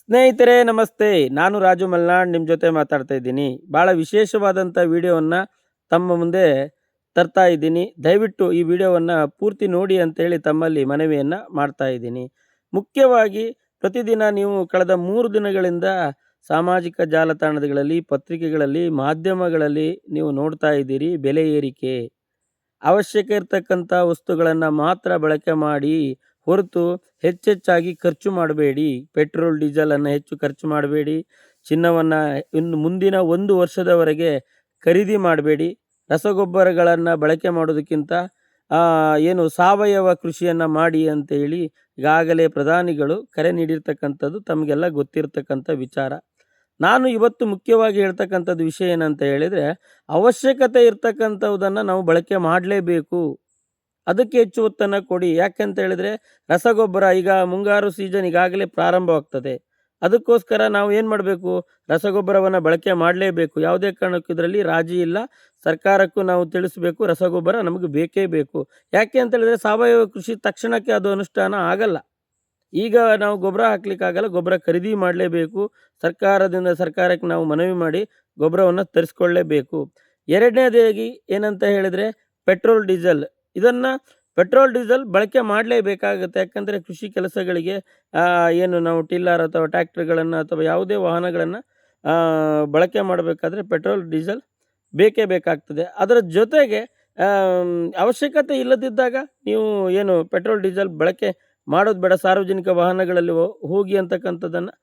ಸ್ನೇಹಿತರೆ ನಮಸ್ತೆ. ನಾನು ರಾಜು ಮಲ್ನಾಡ್ ನಿಮ್ಮ ಜೊತೆ ಮಾತಾಡ್ತಾ ಇದ್ದೀನಿ. ಭಾಳ ವಿಶೇಷವಾದಂಥ ವಿಡಿಯೋವನ್ನು ತಮ್ಮ ಮುಂದೆ ತರ್ತಾ ಇದ್ದೀನಿ. ದಯವಿಟ್ಟು ಈ ವಿಡಿಯೋವನ್ನು ಪೂರ್ತಿ ನೋಡಿ ಅಂತೇಳಿ ತಮ್ಮಲ್ಲಿ ಮನವಿಯನ್ನು ಮಾಡ್ತಾ ಇದ್ದೀನಿ. ಮುಖ್ಯವಾಗಿ ಪ್ರತಿದಿನ ನೀವು ಕಳೆದ 3 ದಿನಗಳಿಂದ ಸಾಮಾಜಿಕ ಜಾಲತಾಣಗಳಲ್ಲಿ, ಪತ್ರಿಕೆಗಳಲ್ಲಿ, ಮಾಧ್ಯಮಗಳಲ್ಲಿ ನೀವು ನೋಡ್ತಾ ಇದ್ದೀರಿ ಬೆಲೆ ಏರಿಕೆ. ಅವಶ್ಯಕ ಇರತಕ್ಕಂಥ ವಸ್ತುಗಳನ್ನು ಮಾತ್ರ ಬಳಕೆ ಮಾಡಿ ಹೊರತು ಹೆಚ್ಚೆಚ್ಚಾಗಿ ಖರ್ಚು ಮಾಡಬೇಡಿ. ಪೆಟ್ರೋಲ್ ಡೀಸೆಲನ್ನು ಹೆಚ್ಚು ಖರ್ಚು ಮಾಡಬೇಡಿ. ಚಿನ್ನವನ್ನು ಇನ್ನು ಮುಂದಿನ 1 ವರ್ಷದವರೆಗೆ ಖರೀದಿ ಮಾಡಬೇಡಿ. ರಸಗೊಬ್ಬರಗಳನ್ನು ಬಳಕೆ ಮಾಡೋದಕ್ಕಿಂತ ಏನು ಸಾವಯವ ಕೃಷಿಯನ್ನು ಮಾಡಿ ಅಂತೇಳಿ ಈಗಾಗಲೇ ಪ್ರಧಾನಿಗಳು ಕರೆ ನೀಡಿರ್ತಕ್ಕಂಥದ್ದು ತಮಗೆಲ್ಲ ಗೊತ್ತಿರತಕ್ಕಂಥ ವಿಚಾರ. ನಾನು ಇವತ್ತು ಮುಖ್ಯವಾಗಿ ಹೇಳ್ತಕ್ಕಂಥದ್ದು ವಿಷಯ ಏನಂತ ಹೇಳಿದರೆ, ಅವಶ್ಯಕತೆ ಇರ್ತಕ್ಕಂಥದ್ದನ್ನು ನಾವು ಬಳಕೆ ಮಾಡಲೇಬೇಕು. ಅದಕ್ಕೆ ಹೆಚ್ಚು ಒತ್ತನ್ನು ಕೊಡಿ. ಯಾಕೆಂತ ಹೇಳಿದರೆ ರಸಗೊಬ್ಬರ ಈಗ ಮುಂಗಾರು ಸೀಸನ್ ಈಗಾಗಲೇ ಪ್ರಾರಂಭವಾಗ್ತದೆ. ಅದಕ್ಕೋಸ್ಕರ ನಾವು ಏನು ಮಾಡಬೇಕು, ರಸಗೊಬ್ಬರವನ್ನು ಬಳಕೆ ಮಾಡಲೇಬೇಕು. ಯಾವುದೇ ಕಾರಣಕ್ಕೂ ಇದರಲ್ಲಿ ರಾಜಿ ಇಲ್ಲ. ಸರ್ಕಾರಕ್ಕೂ ನಾವು ತಿಳಿಸಬೇಕು, ರಸಗೊಬ್ಬರ ನಮಗೆ ಬೇಕೇ ಬೇಕು. ಯಾಕೆ ಅಂತ ಹೇಳಿದರೆ ಸಾವಯವ ಕೃಷಿ ತಕ್ಷಣಕ್ಕೆ ಅದು ಅನುಷ್ಠಾನ ಆಗಲ್ಲ. ಈಗ ನಾವು ಗೊಬ್ಬರ ಹಾಕ್ಲಿಕ್ಕಾಗಲ್ಲ, ಗೊಬ್ಬರ ಖರೀದಿ ಮಾಡಲೇಬೇಕು. ಸರ್ಕಾರಕ್ಕೆ ನಾವು ಮನವಿ ಮಾಡಿ ಗೊಬ್ಬರವನ್ನು ತರಿಸ್ಕೊಳ್ಳೇಬೇಕು. ಎರಡನೇದಾಗಿ ಏನಂತ ಹೇಳಿದರೆ ಪೆಟ್ರೋಲ್ ಡೀಸೆಲ್, ಇದನ್ನು ಪೆಟ್ರೋಲ್ ಡೀಸೆಲ್ ಬಳಕೆ ಮಾಡಲೇಬೇಕಾಗುತ್ತೆ. ಯಾಕಂದರೆ ಕೃಷಿ ಕೆಲಸಗಳಿಗೆ ಏನು ನಾವು ಟಿಲ್ಲರ್ ಅಥವಾ ಟ್ಯಾಕ್ಟ್ರಿಗಳನ್ನು ಅಥವಾ ಯಾವುದೇ ವಾಹನಗಳನ್ನು ಬಳಕೆ ಮಾಡಬೇಕಾದ್ರೆ ಪೆಟ್ರೋಲ್ ಡೀಸೆಲ್ ಬೇಕೇ ಬೇಕಾಗ್ತದೆ. ಅದರ ಜೊತೆಗೆ ಅವಶ್ಯಕತೆ ಇಲ್ಲದಿದ್ದಾಗ ನೀವು ಏನು ಪೆಟ್ರೋಲ್ ಡೀಸೆಲ್ ಬಳಕೆ ಮಾಡೋದು ಬೇಡ. ಸಾರ್ವಜನಿಕ ವಾಹನಗಳಲ್ಲಿ ಹೋಗಿ ಅಂತಕ್ಕಂಥದ್ದನ್ನು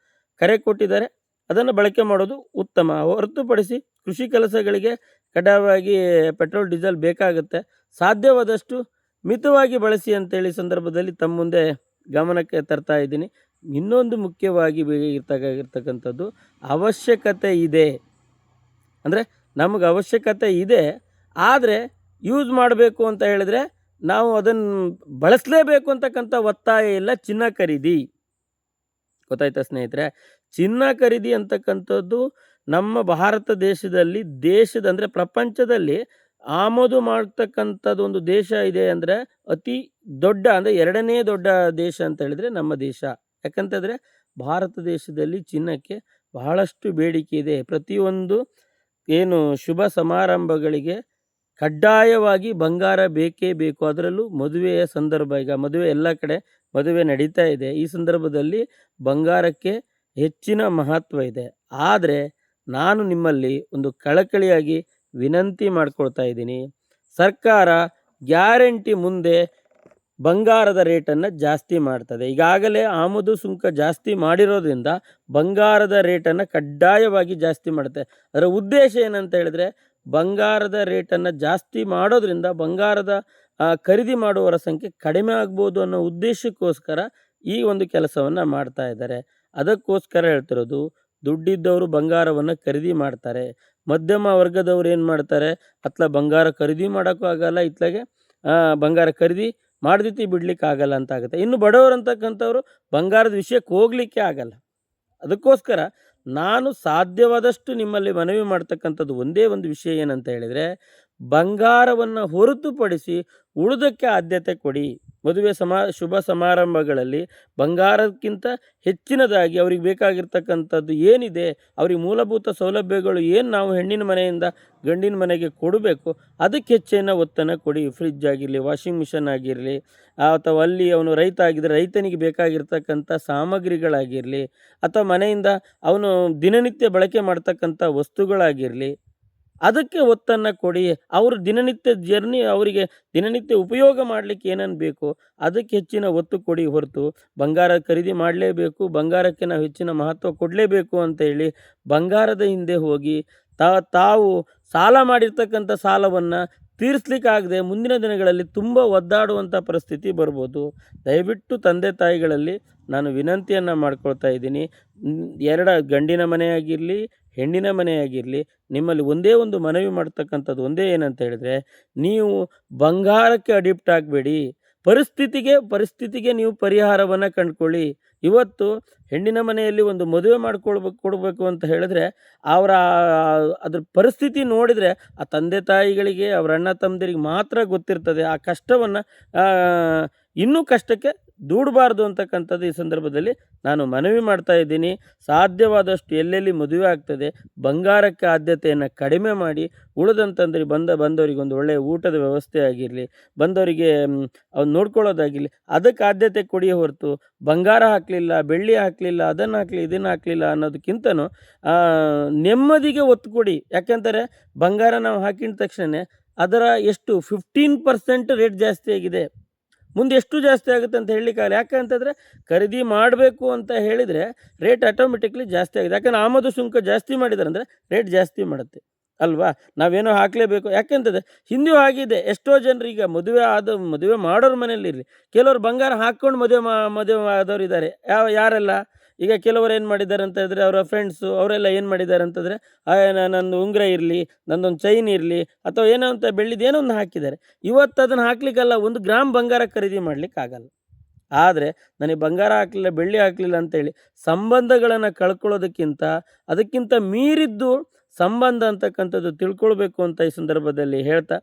ಕರೆ ಕೊಟ್ಟಿದ್ದಾರೆ. ಅದನ್ನು ಬಳಕೆ ಮಾಡೋದು ಉತ್ತಮ. ಹೊರತುಪಡಿಸಿ ಕೃಷಿ ಕೆಲಸಗಳಿಗೆ ಕಡ್ಡಾಯವಾಗಿ ಪೆಟ್ರೋಲ್ ಡೀಸೆಲ್ ಬೇಕಾಗುತ್ತೆ. ಸಾಧ್ಯವಾದಷ್ಟು ಮಿತವಾಗಿ ಬಳಸಿ ಅಂತೇಳಿ ಸಂದರ್ಭದಲ್ಲಿ ತಮ್ಮ ಮುಂದೆ ಗಮನಕ್ಕೆ ತರ್ತಾ ಇದ್ದೀನಿ. ಇನ್ನೊಂದು ಮುಖ್ಯವಾಗಿ ಇರ್ತಕ್ಕಂಥದ್ದು ಅವಶ್ಯಕತೆ ಇದೆ ಅಂದರೆ ನಮಗೆ ಅವಶ್ಯಕತೆ ಇದೆ, ಆದರೆ ಯೂಸ್ ಮಾಡಬೇಕು ಅಂತ ಹೇಳಿದ್ರೆ ನಾವು ಅದನ್ನು ಬಳಸಲೇಬೇಕು ಅಂತಕ್ಕಂಥ ಒತ್ತಾಯ ಇಲ್ಲ. ಚಿನ್ನ ಖರೀದಿ, ಗೊತ್ತಾಯ್ತಾ ಸ್ನೇಹಿತರೆ? ಚಿನ್ನ ಖರೀದಿ ಅಂತಕ್ಕಂಥದ್ದು ನಮ್ಮ ಭಾರತ ದೇಶದಲ್ಲಿ ಅಂದರೆ ಪ್ರಪಂಚದಲ್ಲಿ ಆಮದು ಮಾಡ್ತಕ್ಕಂಥದ್ದು ಒಂದು ದೇಶ ಇದೆ ಅಂದರೆ ಅತಿ ದೊಡ್ಡ ಅಂದರೆ 2ನೇ ದೊಡ್ಡ ದೇಶ ಅಂತ ಹೇಳಿದರೆ ನಮ್ಮ ದೇಶ. ಯಾಕಂತಂದರೆ ಭಾರತ ದೇಶದಲ್ಲಿ ಚಿನ್ನಕ್ಕೆ ಬಹಳಷ್ಟು ಬೇಡಿಕೆ ಇದೆ. ಪ್ರತಿಯೊಂದು ಏನು ಶುಭ ಸಮಾರಂಭಗಳಿಗೆ ಕಡ್ಡಾಯವಾಗಿ ಬಂಗಾರ ಬೇಕೇ ಬೇಕು. ಅದರಲ್ಲೂ ಮದುವೆಯ ಸಂದರ್ಭ, ಈಗ ಮದುವೆ ಎಲ್ಲ ಕಡೆ ಮದುವೆ ನಡೀತಾ ಇದೆ. ಈ ಸಂದರ್ಭದಲ್ಲಿ ಬಂಗಾರಕ್ಕೆ ಹೆಚ್ಚಿನ ಮಹತ್ವ ಇದೆ. ಆದರೆ ನಾನು ನಿಮ್ಮಲ್ಲಿ ಒಂದು ಕಳಕಳಿಯಾಗಿ ವಿನಂತಿ ಮಾಡ್ಕೊಳ್ತಾ ಇದ್ದೀನಿ, ಸರ್ಕಾರ ಗ್ಯಾರಂಟಿ ಮುಂದೆ ಬಂಗಾರದ ರೇಟನ್ನು ಜಾಸ್ತಿ ಮಾಡ್ತದೆ. ಈಗಾಗಲೇ ಆಮದು ಸುಂಕ ಜಾಸ್ತಿ ಮಾಡಿರೋದ್ರಿಂದ ಬಂಗಾರದ ರೇಟನ್ನು ಕಡ್ಡಾಯವಾಗಿ ಜಾಸ್ತಿ ಮಾಡುತ್ತೆ. ಅದರ ಉದ್ದೇಶ ಏನಂತ ಹೇಳಿದರೆ, ಬಂಗಾರದ ರೇಟನ್ನು ಜಾಸ್ತಿ ಮಾಡೋದ್ರಿಂದ ಬಂಗಾರದ ಖರೀದಿ ಮಾಡುವವರ ಸಂಖ್ಯೆ ಕಡಿಮೆ ಆಗ್ಬೋದು ಅನ್ನೋ ಉದ್ದೇಶಕ್ಕೋಸ್ಕರ ಈ ಒಂದು ಕೆಲಸವನ್ನು ಮಾಡ್ತಾ ಇದ್ದಾರೆ. ಅದಕ್ಕೋಸ್ಕರ ಹೇಳ್ತಿರೋದು, ದುಡ್ಡಿದ್ದವರು ಬಂಗಾರವನ್ನು ಖರೀದಿ ಮಾಡ್ತಾರೆ. ಮಧ್ಯಮ ವರ್ಗದವ್ರು ಏನು ಮಾಡ್ತಾರೆ, ಬಂಗಾರ ಖರೀದಿ ಮಾಡೋಕ್ಕೂ ಆಗಲ್ಲ, ಇತ್ಲಾಗೆ ಬಂಗಾರ ಖರೀದಿ ಮಾಡ್ದಿತ್ತಿ ಬಿಡ್ಲಿಕ್ಕೆ ಆಗಲ್ಲ ಅಂತ ಆಗುತ್ತೆ. ಇನ್ನು ಬಡವರು ಅಂತಕ್ಕಂಥವ್ರು ಬಂಗಾರದ ವಿಷಯಕ್ಕೆ ಹೋಗಲಿಕ್ಕೆ ಆಗಲ್ಲ. ಅದಕ್ಕೋಸ್ಕರ ನಾನು ಸಾಧ್ಯವಾದಷ್ಟು ನಿಮ್ಮಲ್ಲಿ ಮನವಿ ಮಾಡ್ತಕ್ಕಂಥದ್ದು ಒಂದೇ ಒಂದು ವಿಷಯ ಏನಂತ ಹೇಳಿದರೆ, ಬಂಗಾರವನ್ನು ಹೊರತುಪಡಿಸಿ ಉಳಿದಕ್ಕೆ ಆದ್ಯತೆ ಕೊಡಿ. ಮದುವೆ ಶುಭ ಸಮಾರಂಭಗಳಲ್ಲಿ ಬಂಗಾರಕ್ಕಿಂತ ಹೆಚ್ಚಿನದಾಗಿ ಅವ್ರಿಗೆ ಬೇಕಾಗಿರ್ತಕ್ಕಂಥದ್ದು ಏನಿದೆ, ಅವ್ರಿಗೆ ಮೂಲಭೂತ ಸೌಲಭ್ಯಗಳು ಏನು ನಾವು ಹೆಣ್ಣಿನ ಮನೆಯಿಂದ ಗಂಡಿನ ಮನೆಗೆ ಕೊಡಬೇಕು, ಅದಕ್ಕೆ ಹೆಚ್ಚಿನ ಒತ್ತನ್ನು ಕೊಡಿ. ಫ್ರಿಜ್ ಆಗಿರಲಿ, ವಾಷಿಂಗ್ ಮಿಷನ್ ಆಗಿರಲಿ, ಅಥವಾ ಅಲ್ಲಿ ಅವನು ರೈತ ಆಗಿದ್ದರೆ ರೈತನಿಗೆ ಬೇಕಾಗಿರ್ತಕ್ಕಂಥ ಸಾಮಗ್ರಿಗಳಾಗಿರಲಿ, ಅಥವಾ ಮನೆಯಿಂದ ಅವನು ದಿನನಿತ್ಯ ಬಳಕೆ ಮಾಡ್ತಕ್ಕಂಥ ವಸ್ತುಗಳಾಗಿರಲಿ, ಅದಕ್ಕೆ ಒತ್ತನ್ನು ಕೊಡಿ. ಅವರು ದಿನನಿತ್ಯ ಅವರಿಗೆ ದಿನನಿತ್ಯ ಉಪಯೋಗ ಮಾಡಲಿಕ್ಕೆ ಏನೇನು ಬೇಕು ಅದಕ್ಕೆ ಹೆಚ್ಚಿನ ಒತ್ತು ಕೊಡಿ. ಹೊರತು ಬಂಗಾರ ಖರೀದಿ ಮಾಡಲೇಬೇಕು, ಬಂಗಾರಕ್ಕೆ ನಾವು ಹೆಚ್ಚಿನ ಮಹತ್ವ ಕೊಡಲೇಬೇಕು ಅಂತ ಹೇಳಿ ಬಂಗಾರದ ಹಿಂದೆ ಹೋಗಿ ತಾವು ಸಾಲ ಮಾಡಿರ್ತಕ್ಕಂಥ ಸಾಲವನ್ನು ತೀರಿಸ್ಲಿಕ್ಕಾಗದೆ ಮುಂದಿನ ದಿನಗಳಲ್ಲಿ ತುಂಬ ಒದ್ದಾಡುವಂಥ ಪರಿಸ್ಥಿತಿ ಬರ್ಬೋದು. ದಯವಿಟ್ಟು ತಂದೆ ತಾಯಿಗಳಲ್ಲಿ ನಾನು ವಿನಂತಿಯನ್ನು ಮಾಡ್ಕೊಳ್ತಾ ಇದ್ದೀನಿ, ಗಂಡಿನ ಮನೆಯಾಗಿರಲಿ ಹೆಣ್ಣಿನ ಮನೆಯಾಗಿರಲಿ, ನಿಮ್ಮಲ್ಲಿ ಒಂದೇ ಒಂದು ಮನವಿ ಮಾಡ್ತಕ್ಕಂಥದ್ದು ಒಂದೇ ಏನಂತ ಹೇಳಿದರೆ, ನೀವು ಬಂಗಾರಕ್ಕೆ ಅಡಿಪ್ಟ್ ಆಗಬೇಡಿ. ಪರಿಸ್ಥಿತಿಗೆ ನೀವು ಪರಿಹಾರವನ್ನು ಕಂಡುಕೊಳ್ಳಿ. ಇವತ್ತು ಹೆಣ್ಣಿನ ಮನೆಯಲ್ಲಿ ಒಂದು ಮದುವೆ ಕೊಡಬೇಕು ಅಂತ ಹೇಳಿದ್ರೆ ಅದ್ರ ಪರಿಸ್ಥಿತಿ ನೋಡಿದರೆ ಆ ತಂದೆ ತಾಯಿಗಳಿಗೆ, ಅವರ ಅಣ್ಣ ತಮ್ಮದಿರಿಗೆ ಮಾತ್ರ ಗೊತ್ತಿರ್ತದೆ. ಆ ಕಷ್ಟವನ್ನು ಇನ್ನೂ ಕಷ್ಟಕ್ಕೆ ದೂಡಬಾರ್ದು ಅಂತಕ್ಕಂಥದ್ದು ಈ ಸಂದರ್ಭದಲ್ಲಿ ನಾನು ಮನವಿ ಮಾಡ್ತಾ ಇದ್ದೀನಿ. ಸಾಧ್ಯವಾದಷ್ಟು ಎಲ್ಲೆಲ್ಲಿ ಮದುವೆ ಆಗ್ತದೆ ಬಂಗಾರಕ್ಕೆ ಆದ್ಯತೆಯನ್ನು ಕಡಿಮೆ ಮಾಡಿ, ಉಳಿದಂತಂದ್ರೆ ಬಂದವರಿಗೆ ಒಂದು ಒಳ್ಳೆಯ ಊಟದ ವ್ಯವಸ್ಥೆ ಆಗಿರಲಿ, ಬಂದವರಿಗೆ ಅವ್ನು ನೋಡ್ಕೊಳ್ಳೋದಾಗಿರಲಿ, ಅದಕ್ಕೆ ಆದ್ಯತೆ ಕೊಡಿ ಹೊರತು ಬಂಗಾರ ಹಾಕಲಿಲ್ಲ, ಬೆಳ್ಳಿ ಹಾಕಲಿಲ್ಲ, ಅದನ್ನು ಹಾಕಲಿ ಇದನ್ನು ಹಾಕಲಿಲ್ಲ ಅನ್ನೋದಕ್ಕಿಂತನೂ ನೆಮ್ಮದಿಗೆ ಒತ್ತು ಕೊಡಿ. ಯಾಕೆಂದರೆ ಬಂಗಾರ ನಾವು ಹಾಕಿದ ತಕ್ಷಣ ಅದರ ಎಷ್ಟು 15% ರೇಟ್ ಜಾಸ್ತಿ ಆಗಿದೆ. ಮುಂದೆ ಎಷ್ಟು ಜಾಸ್ತಿ ಆಗುತ್ತೆ ಅಂತ ಹೇಳಲಿಕ್ಕಾಗಲ್ಲ. ಯಾಕಂತಂದರೆ ಖರೀದಿ ಮಾಡಬೇಕು ಅಂತ ಹೇಳಿದರೆ ರೇಟ್ ಆಟೋಮೆಟಿಕ್ಲಿ ಜಾಸ್ತಿ ಆಗಿದೆ. ಯಾಕಂದರೆ ಆಮದು ಸುಂಕ ಜಾಸ್ತಿ ಮಾಡಿದ್ದಾರೆ ಅಂದರೆ ರೇಟ್ ಜಾಸ್ತಿ ಮಾಡುತ್ತೆ ಅಲ್ವಾ. ನಾವೇನೋ ಹಾಕಲೇಬೇಕು. ಯಾಕೆಂತಂದರೆ ಹಿಂದೆಯೂ ಆಗಿದೆ. ಎಷ್ಟೋ ಜನರು ಈಗ ಮದುವೆ ಮಾಡೋರ ಮನೆಯಲ್ಲಿರಲಿ, ಕೆಲವರು ಬಂಗಾರ ಹಾಕ್ಕೊಂಡು ಮದುವೆ ಆದವರು ಇದ್ದಾರೆ. ಯಾರೆಲ್ಲ ಈಗ ಕೆಲವರು ಏನು ಮಾಡಿದ್ದಾರೆ ಅಂತ ಹೇಳಿದ್ರೆ, ಅವರ ಫ್ರೆಂಡ್ಸು ಅವರೆಲ್ಲ ಏನು ಮಾಡಿದ್ದಾರೆ ಅಂತಂದರೆ, ನಂದು ಉಂಗುರ ಇರಲಿ, ನಂದೊಂದು ಚೈನ್ ಇರಲಿ, ಅಥವಾ ಏನೋ ಅಂತ ಬೆಳ್ಳಿದು ಏನೋ ಒಂದು ಹಾಕಿದ್ದಾರೆ. ಇವತ್ತು ಅದನ್ನು ಹಾಕ್ಲಿಕ್ಕಲ್ಲ, 1 ಗ್ರಾಮ್ ಬಂಗಾರ ಖರೀದಿ ಮಾಡಲಿಕ್ಕಾಗಲ್ಲ. ಆದರೆ ನನಗೆ ಬಂಗಾರ ಹಾಕಲಿಲ್ಲ, ಬೆಳ್ಳಿ ಹಾಕಲಿಲ್ಲ ಅಂತೇಳಿ ಸಂಬಂಧಗಳನ್ನು ಕಳ್ಕೊಳ್ಳೋದಕ್ಕಿಂತ ಅದಕ್ಕಿಂತ ಮೀರಿದ್ದು ಸಂಬಂಧ ಅಂತಕ್ಕಂಥದ್ದು ತಿಳ್ಕೊಳ್ಬೇಕು ಅಂತ ಈ ಸಂದರ್ಭದಲ್ಲಿ ಹೇಳ್ತಾ,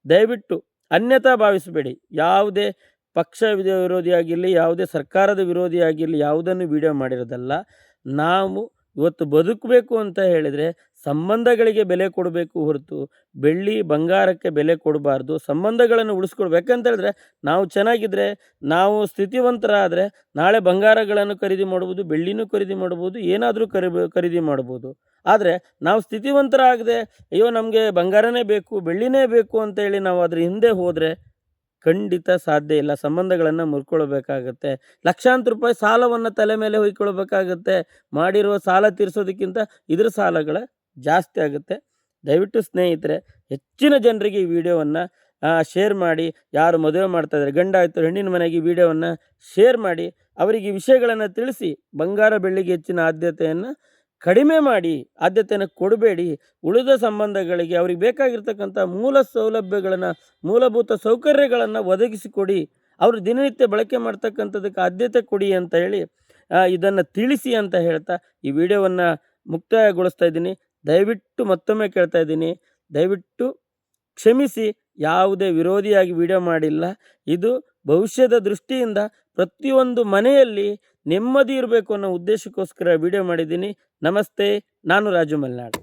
ದಯವಿಟ್ಟು ಅನ್ಯತಾ ಭಾವಿಸಬೇಡಿ. ಯಾವುದೇ ಪಕ್ಷ ವಿರೋಧಿಯಾಗಿರಲಿ, ಯಾವುದೇ ಸರ್ಕಾರದ ವಿರೋಧಿಯಾಗಿರಲಿ, ಯಾವುದನ್ನು ವಿಡಿಯೋ ಮಾಡಿರೋದಲ್ಲ. ನಾವು ಇವತ್ತು ಬದುಕಬೇಕು ಅಂತ ಹೇಳಿದರೆ ಸಂಬಂಧಗಳಿಗೆ ಬೆಲೆ ಕೊಡಬೇಕು ಹೊರತು ಬೆಳ್ಳಿ ಬಂಗಾರಕ್ಕೆ ಬೆಲೆ ಕೊಡಬಾರ್ದು. ಸಂಬಂಧಗಳನ್ನು ಉಳಿಸ್ಕೊಳ್ಬೇಕು. ಯಾಕಂತ ಹೇಳಿದ್ರೆ ನಾವು ಚೆನ್ನಾಗಿದ್ದರೆ, ನಾವು ಸ್ಥಿತಿವಂತರಾದರೆ ನಾಳೆ ಬಂಗಾರಗಳನ್ನು ಖರೀದಿ ಮಾಡ್ಬೋದು, ಬೆಳ್ಳಿನೂ ಖರೀದಿ ಮಾಡ್ಬೋದು, ಏನಾದರೂ ಖರೀದಿ ಮಾಡ್ಬೋದು. ಆದರೆ ನಾವು ಸ್ಥಿತಿವಂತರಾಗದೆ ಅಯ್ಯೋ ನಮಗೆ ಬಂಗಾರನೇ ಬೇಕು, ಬೆಳ್ಳಿನೇ ಬೇಕು ಅಂತೇಳಿ ನಾವು ಅದ್ರ ಹಿಂದೆ ಹೋದರೆ ಖಂಡಿತ ಸಾಧ್ಯ ಇಲ್ಲ. ಸಂಬಂಧಗಳನ್ನು ಮುರ್ಕೊಳ್ಬೇಕಾಗತ್ತೆ. ಲಕ್ಷಾಂತರ ರೂಪಾಯಿ ಸಾಲವನ್ನು ತಲೆ ಮೇಲೆ ಹೊಯ್ಕೊಳ್ಬೇಕಾಗತ್ತೆ. ಮಾಡಿರುವ ಸಾಲ ತೀರಿಸೋದಕ್ಕಿಂತ ಇದ್ರ ಸಾಲಗಳ ಜಾಸ್ತಿ ಆಗುತ್ತೆ. ದಯವಿಟ್ಟು ಸ್ನೇಹಿತರೆ, ಹೆಚ್ಚಿನ ಜನರಿಗೆ ಈ ವಿಡಿಯೋವನ್ನು ಶೇರ್ ಮಾಡಿ. ಯಾರು ಮದುವೆ ಮಾಡ್ತಾಯಿದ್ದಾರೆ, ಗಂಡ ಆಯಿತು ಹೆಣ್ಣಿನ ಮನೆಗೆ ಈ ವಿಡಿಯೋವನ್ನು ಶೇರ್ ಮಾಡಿ, ಅವರಿಗೆ ಈ ವಿಷಯಗಳನ್ನು ತಿಳಿಸಿ. ಬಂಗಾರ ಬೆಳ್ಳಿಗೆ ಹೆಚ್ಚಿನ ಆದ್ಯತೆಯನ್ನು ಕಡಿಮೆ ಮಾಡಿ, ಆದ್ಯತೆಯನ್ನು ಕೊಡಬೇಡಿ. ಉಳಿದ ಸಂಬಂಧಗಳಿಗೆ ಅವ್ರಿಗೆ ಬೇಕಾಗಿರ್ತಕ್ಕಂಥ ಮೂಲ ಸೌಲಭ್ಯಗಳನ್ನು, ಮೂಲಭೂತ ಸೌಕರ್ಯಗಳನ್ನು ಒದಗಿಸಿಕೊಡಿ. ಅವರು ದಿನನಿತ್ಯ ಬಳಕೆ ಮಾಡ್ತಕ್ಕಂಥದ್ದಕ್ಕೆ ಆದ್ಯತೆ ಕೊಡಿ ಅಂತ ಹೇಳಿ ಇದನ್ನು ತಿಳಿಸಿ ಅಂತ ಹೇಳ್ತಾ ಈ ವಿಡಿಯೋವನ್ನು ಮುಕ್ತಾಯಗೊಳಿಸ್ತಾ ಇದ್ದೀನಿ. ದಯವಿಟ್ಟು ಮತ್ತೊಮ್ಮೆ ಕೇಳ್ತಾ ಇದ್ದೀನಿ, ದಯವಿಟ್ಟು ಕ್ಷಮಿಸಿ. ಯಾವುದೇ ವಿರೋಧಿಯಾಗಿ ವಿಡಿಯೋ ಮಾಡಿಲ್ಲ. ಇದು ಭವಿಷ್ಯದ ದೃಷ್ಟಿಯಿಂದ ಪ್ರತಿಯೊಂದು ಮನೆಯಲ್ಲಿ ನೆಮ್ಮದಿ ಇರಬೇಕು ಅನ್ನೋ ಉದ್ದೇಶಕ್ಕೋಸ್ಕರ ವಿಡಿಯೋ ಮಾಡಿದ್ದೀನಿ. ನಮಸ್ತೆ, ನಾನು ರಾಜು ಮಲ್ನಾಡ್.